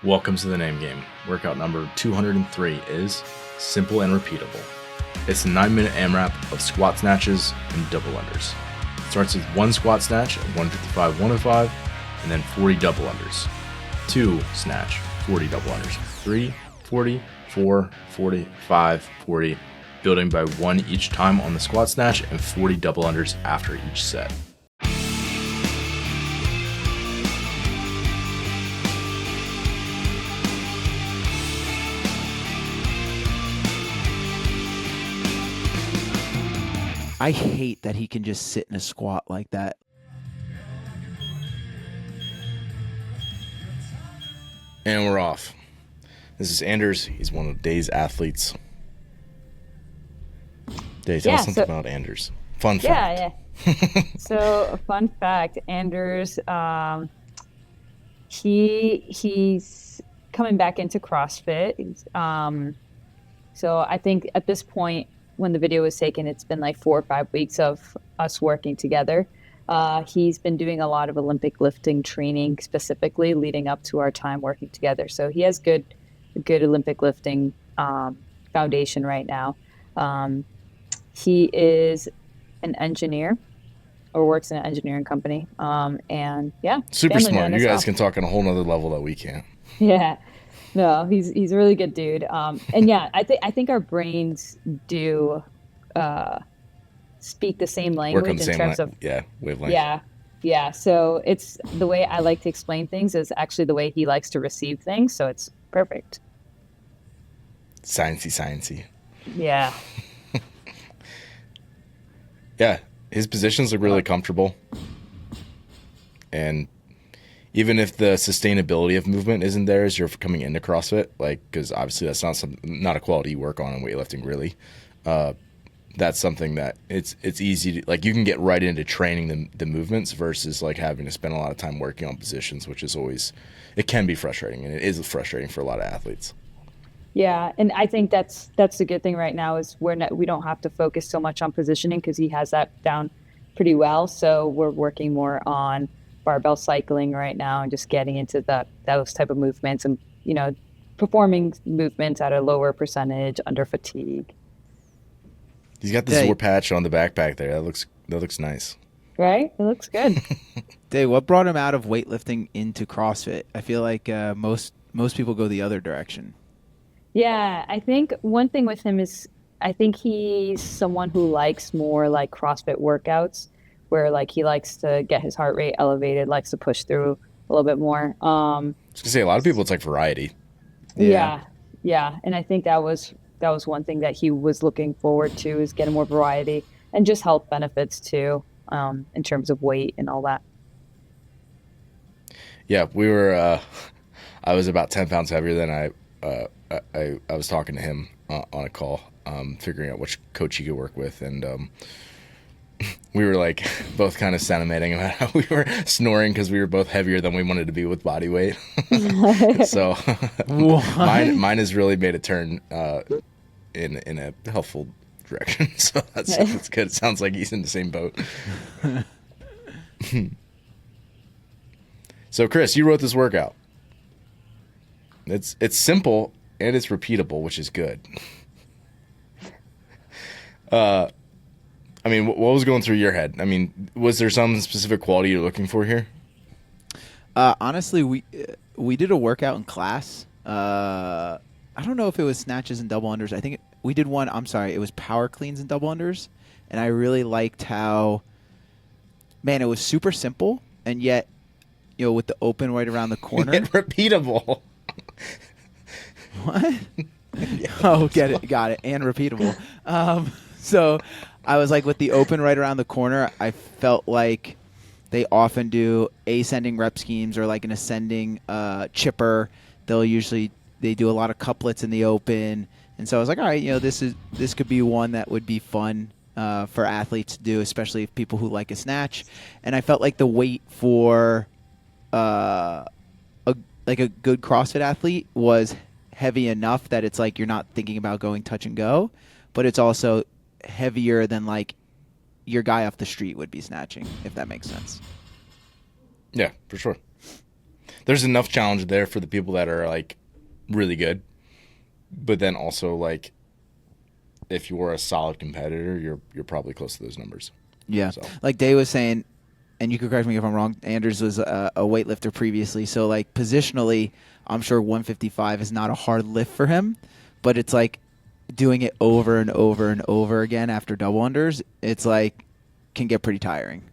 Welcome to the name game. Workout number 203 is simple and repeatable. It's a 9-minute AMRAP of squat snatches and double unders. It starts with 1 squat snatch at 155, 105, and then 40 double unders. 2 snatch, 40 double unders. 3, 40, 4, 40, 5, 40, building by 1 each time on the squat snatch and 40 double unders after each set. I hate that he can just sit in a squat like that. And we're off. This is Anders. He's one of Day's athletes. Day, tell us something about Anders. Fun fact. Yeah. So, a fun fact, Anders, he's coming back into CrossFit. So I think at this point, when the video was taken, it's been like 4 or 5 weeks of us working together. He's been doing a lot of Olympic lifting training specifically leading up to our time working together. So he has good Olympic lifting foundation right now. He is an engineer or works in an engineering company. And yeah. Super smart. You guys can talk on a whole nother level that we can't. Yeah. No, he's a really good dude. And yeah, I think our brains do speak the same language in terms of wavelength. Yeah. So it's the way I like to explain things is actually the way he likes to receive things. So it's perfect. Sciencey. Yeah. Yeah, his positions look really comfortable, and even if the sustainability of movement isn't there as you're coming into CrossFit, like, because obviously that's not a quality you work on in weightlifting, really. That's something that it's easy to, like, you can get right into training the movements versus like having to spend a lot of time working on positions, which is always, it can be frustrating, and it is frustrating for a lot of athletes. Yeah, and I think that's the good thing right now is we don't have to focus so much on positioning because he has that down pretty well. So we're working more on barbell cycling right now and just getting into those type of movements and, performing movements at a lower percentage under fatigue. He's got the Zor patch on the backpack there. That looks nice. Right? It looks good. Dave, what brought him out of weightlifting into CrossFit? I feel like most people go the other direction. Yeah, I think one thing with him is I think he's someone who likes more like CrossFit workouts where like he likes to get his heart rate elevated, likes to push through a little bit more. I was gonna say a lot of people it's like variety. Yeah. And I think that was one thing that he was looking forward to is getting more variety and just health benefits too, in terms of weight and all that. Yeah, we were I was about 10 pounds heavier than I was talking to him on a call, figuring out which coach he could work with, and we were like both kind of sentimenting about how we were snoring because we were both heavier than we wanted to be with body weight. So mine has really made a turn in a helpful direction. So that's good. It sounds like he's in the same boat. So Chris, you wrote this workout. It's simple and it's repeatable, which is good. I mean, what was going through your head? I mean, was there some specific quality you're looking for here? Honestly, we did a workout in class. I don't know if it was snatches and double unders. I think we did one. I'm sorry, it was power cleans and double unders, and I really liked how, man, it was super simple, and yet, with the open right around the corner, and repeatable. What? Oh, got it, and repeatable. So I was like, with the open right around the corner, I felt like they often do ascending rep schemes or like an ascending chipper. They do a lot of couplets in the open, and so I was like, all right, this could be one that would be fun for athletes to do, especially if people who like a snatch. And I felt like the weight for a good CrossFit athlete was heavy enough that it's like you're not thinking about going touch and go, but it's also heavier than like your guy off the street would be snatching, if that makes sense. Yeah, for sure. there's enough challenge there for the people that are like really good, but then also like if you're a solid competitor, you're probably close to those numbers. Yeah. So. Like Day was saying, and you could correct me if I'm wrong, Anders was a weightlifter previously. So, like, positionally, I'm sure 155 is not a hard lift for him. But it's like doing it over and over and over again after double unders, it's like can get pretty tiring.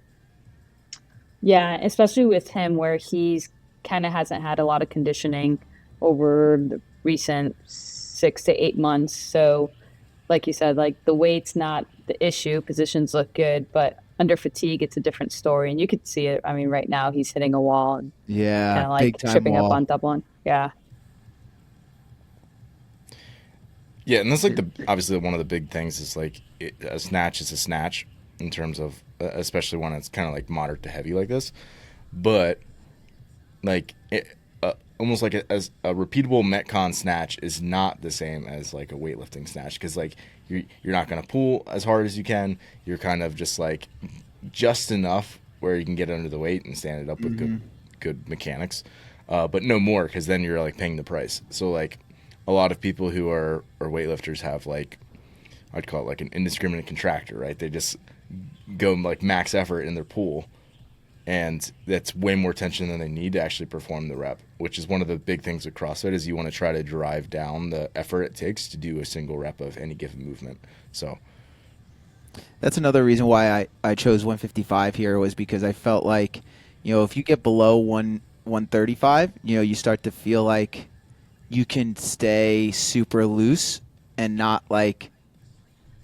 Yeah, especially with him where he's kind of hasn't had a lot of conditioning over the recent 6 to 8 months. So, like you said, like the weight's not the issue. Positions look good, but under fatigue, it's a different story. And you could see it. I mean, right now he's hitting a wall and Yeah, kind of like big time tripping wall. up on double. Yeah. Yeah, and that's like obviously one of the big things is like a snatch is a snatch in terms of especially when it's kind of like moderate to heavy like this, but like almost like as a repeatable Metcon snatch is not the same as like a weightlifting snatch because like you're not gonna pull as hard as you can. You're kind of just like just enough where you can get under the weight and stand it up with good mechanics, but no more because then you're like paying the price. So like a lot of people who are weightlifters have like I'd call it like an indiscriminate contractor, right? They just go like max effort in their pull, and that's way more tension than they need to actually perform the rep, which is one of the big things with CrossFit is you want to try to drive down the effort it takes to do a single rep of any given movement. So that's another reason why I chose 155 here was because I felt like, if you get below 135, you start to feel like you can stay super loose and not like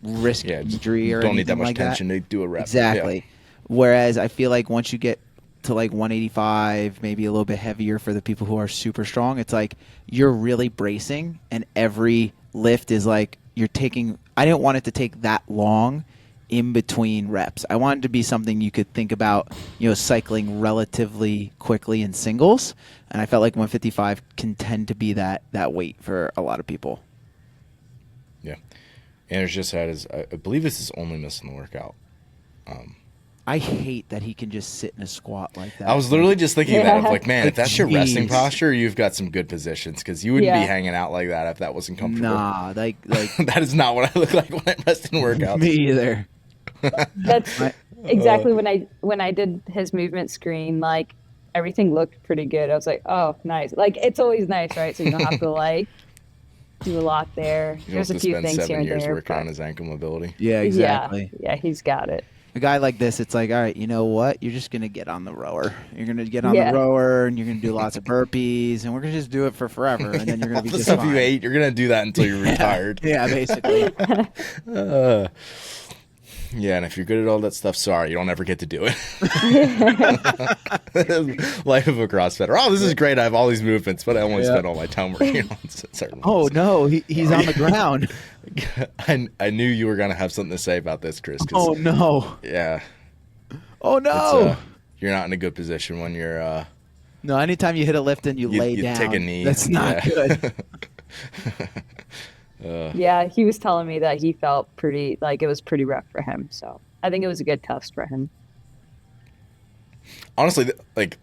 risk injury or don't anything need that much like tension to do a rep. Exactly. Yeah. Whereas I feel like once you get to like 185, maybe a little bit heavier for the people who are super strong, it's like you're really bracing and every lift is like you're taking – I didn't want it to take that long in between reps. I wanted to be something you could think about, cycling relatively quickly in singles. And I felt like 155 can tend to be that weight for a lot of people. Yeah. Anders just had I believe this is only missing the workout. I hate that he can just sit in a squat like that. I was literally just thinking that of like, man, if that's your resting Jeez. posture, you've got some good positions because you wouldn't be hanging out like that if that wasn't comfortable. Nah, like that is not what I look like when I rest in workouts. me either. That's exactly when I did his movement screen, like everything looked pretty good. I was like, oh, nice. Like it's always nice, right? So you don't have to like do a lot there. You There's don't a have to few spend things 7 here and years there. working on his ankle mobility. Yeah, exactly. Yeah, he's got it. A guy like this, it's like, all right, you know what? You're just going to get on the rower. You're going to get on the rower, and you're going to do lots of burpees, and we're going to just do it for forever, and then you're going to be the just stuff fine. you ate, you're going to do that until you're retired. Yeah, basically. Yeah, and if you're good at all that stuff, sorry, you don't ever get to do it. Life of a CrossFitter. Oh, this is great. I have all these movements, but I only spend all my time working on certain ones. No, he's on the ground. I knew you were going to have something to say about this, Chris. Oh, no. Yeah. Oh, no. You're not in a good position when you're... No, anytime you hit a lift and you lay down, take a knee. That's not good. Yeah, he was telling me that he felt pretty, like it was pretty rough for him. So I think it was a good test for him. Honestly, like,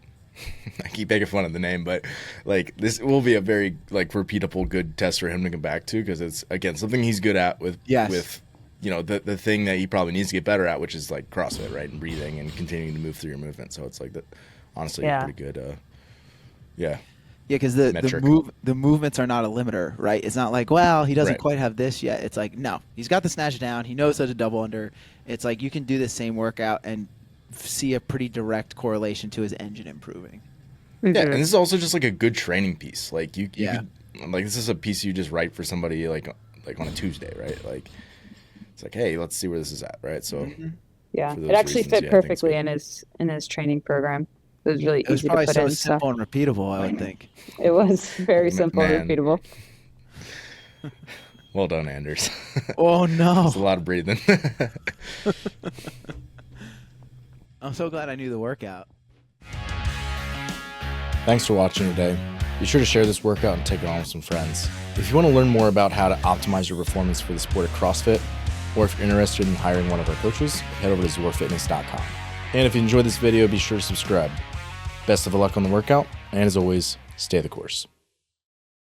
I keep making fun of the name, but like this will be a very like repeatable good test for him to come back to because it's again something he's good at with the thing that he probably needs to get better at, which is like CrossFit, right, and breathing and continuing to move through your movement. So it's like that. Honestly, pretty good. Yeah. Yeah, because the movements are not a limiter, right? It's not like, well, he doesn't quite have this yet. It's like, no, he's got the snatch down. He knows how to double under. It's like you can do the same workout and see a pretty direct correlation to his engine improving. Yeah, and this is also just like a good training piece. Like you could, like this is a piece you just write for somebody like on a Tuesday, right? Like it's like, hey, let's see where this is at, right? So yeah, it actually fit perfectly in his training program. It was really easy to put in. It was probably so simple and repeatable, I would think. It was very simple and repeatable. Well done, Anders. Oh, no. It's a lot of breathing. I'm so glad I knew the workout. Thanks for watching today. Be sure to share this workout and take it on with some friends. If you want to learn more about how to optimize your performance for the sport of CrossFit, or if you're interested in hiring one of our coaches, head over to zorfitness.com. And if you enjoyed this video, be sure to subscribe. Best of luck on the workout. And as always, stay the course.